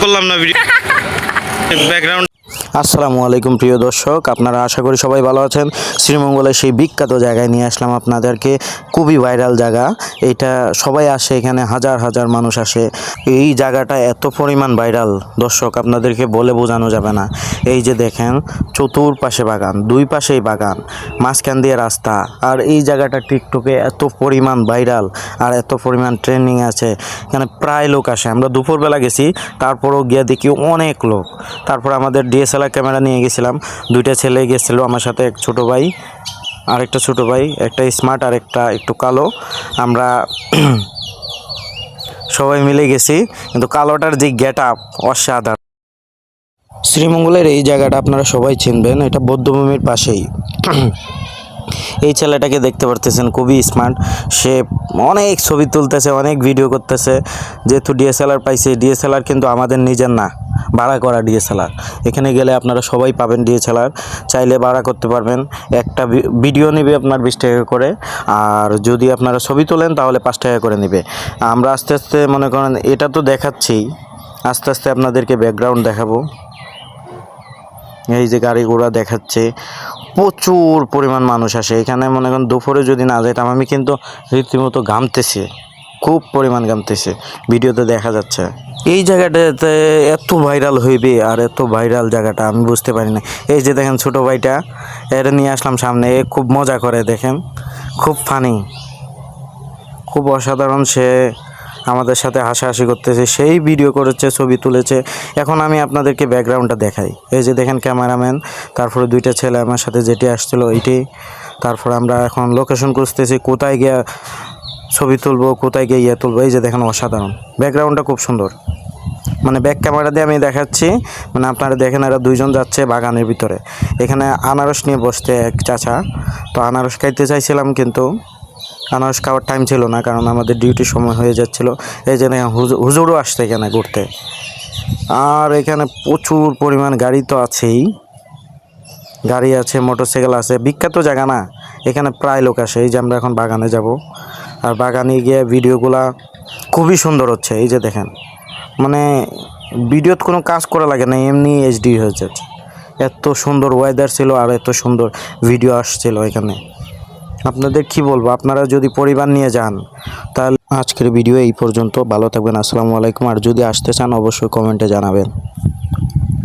করলাম না video background. আসসালামু আলাইকুম প্রিয় দর্শক, আপনারা আশা করি সবাই ভালো আছেন। শ্রীমঙ্গলের সেই বিখ্যাত জায়গায় নিয়ে আসলাম আপনাদেরকে। খুবই ভাইরাল জায়গা এটা, সবাই আসে এখানে, হাজার হাজার মানুষ আসে। এই জায়গাটা এত পরিমাণ ভাইরাল দর্শক, আপনাদেরকে বলে বোঝানো যাবে না। এই যে দেখেন, চতুর্পাশে বাগান, দুই পাশেই বাগান, মাঝখান দিয়ে রাস্তা। আর এই জায়গাটা টিকটকে এত পরিমাণ ভাইরাল আর এত পরিমাণ ট্রেন্ডিং আছে, এখানে প্রায় লোক আসে। আমরা দুপুরবেলা গেছি, তারপরেও গিয়ে দেখি অনেক লোক। তারপর আমাদের ডিএসএলআর ক্যামেরা নিয়ে গেছিলাম, দুইটা ছেলে গেছিলো আমার সাথে, এক ছোটো ভাই, আরেকটা ছোটো ভাই, একটা স্মার্ট আর একটা একটু কালো। আমরা সবাই মিলে গেছি, কিন্তু কালোটার যে গেট আপ অসাধারণ। শ্রীমঙ্গলের এই জায়গাটা আপনারা সবাই চিনবেন, এটা বৌদ্ধভূমির পাশেই। এই ছেলেটাকে দেখতে পারতেছেন, খুবই স্মার্ট। সে অনেক ছবি তুলতেছে, অনেক ভিডিও করতেছে। যেহেতু ডিএসএলআর পাইছে, ডিএসএলআর কিন্তু আমাদের নিজের না, ভাড়া করা ডিএসএলআর। এখানে গেলে আপনারা সবাই পাবেন ডিএসএলআর, চাইলে ভাড়া করতে পারবেন। একটা ভিডিও নেবে আপনার 20 টাকা করে, আর যদি আপনারা ছবি তোলেন তাহলে 5 টাকা করে নেবে। আমরা আস্তে আস্তে মনে করেন, এটা তো দেখাচ্ছি, আস্তে আস্তে আপনাদেরকে ব্যাকগ্রাউন্ড দেখাবো। এই যে গাড়ি ঘোড়া দেখাচ্ছে, প্রচুর পরিমাণ মানুষ আসে এখানে। মনে করেন দুপুরে যদি না যাইতাম, আমি কিন্তু রীতিমতো ঘামতেছি, খুব পরিমাণ ঘামতেছে, ভিডিওতে দেখা যাচ্ছে। এই জায়গাটাতে এত ভাইরাল হইবে আর এত ভাইরাল জায়গাটা আমি বুঝতে পারি না। এই যে দেখেন ছোটো ভাইটা, এটা নিয়ে আসলাম সামনে, খুব মজা করে, দেখেন খুব ফানি, খুব অসাধারণ। সে আমাদের সাথে হাসাহাসি করতেছে, সেই ভিডিও করেছে, ছবি তুলেছে। এখন আমি আপনাদেরকে ব্যাকগ্রাউন্ডটা দেখাই। এই যে দেখেন ক্যামেরাম্যান, তারপরে দুইটা ছেলে আমার সাথে যেটি আসছিলো ওইটি। তারপর আমরা এখন লোকেশন খুঁজতেছি, কোথায় গিয়ে ছবি তুলবো, কোথায় গিয়ে ইয়ে তুলবো। এই যে দেখেন অসাধারণ, ব্যাকগ্রাউন্ডটা খুব সুন্দর। মানে ব্যাক ক্যামেরা দিয়ে আমি দেখাচ্ছি, মানে আপনারা দেখেন, এরা দুইজন যাচ্ছে বাগানের ভিতরে। এখানে আনারস নিয়ে বসতে এক চাচা, তো আনারস খাইতে চাইছিলাম, কিন্তু আনারস খাওয়ার টাইম ছিল না, কারণ আমাদের ডিউটির সময় হয়ে যাচ্ছিলো। এই যে হুজুরও আসছে এখানে ঘুরতে। আর এখানে প্রচুর পরিমাণ গাড়ি তো আছেই, গাড়ি আছে, মোটরসাইকেল আছে, বিখ্যাত জায়গা না, এখানে প্রায় লোক আসে। এই যে আমরা এখন বাগানে যাব, আর বাগানে গিয়ে ভিডিওগুলা খুবই সুন্দর হচ্ছে। এই যে দেখেন, মানে ভিডিওতে কোনো কাজ করা লাগে না, এমনি এইচডি হয়ে যাচ্ছে। এত সুন্দর ওয়েদার ছিল আর এত সুন্দর ভিডিও আসছিল এখানে। আপনাদের কি বলবো, আপনারা যদি পরিবার নিয়ে যান তাহলে। আজকের ভিডিও এই পর্যন্ত, ভালো থাকবেন, আসসালামু আলাইকুম। আর যদি আসতে চান অবশ্যই কমেন্টে জানাবেন।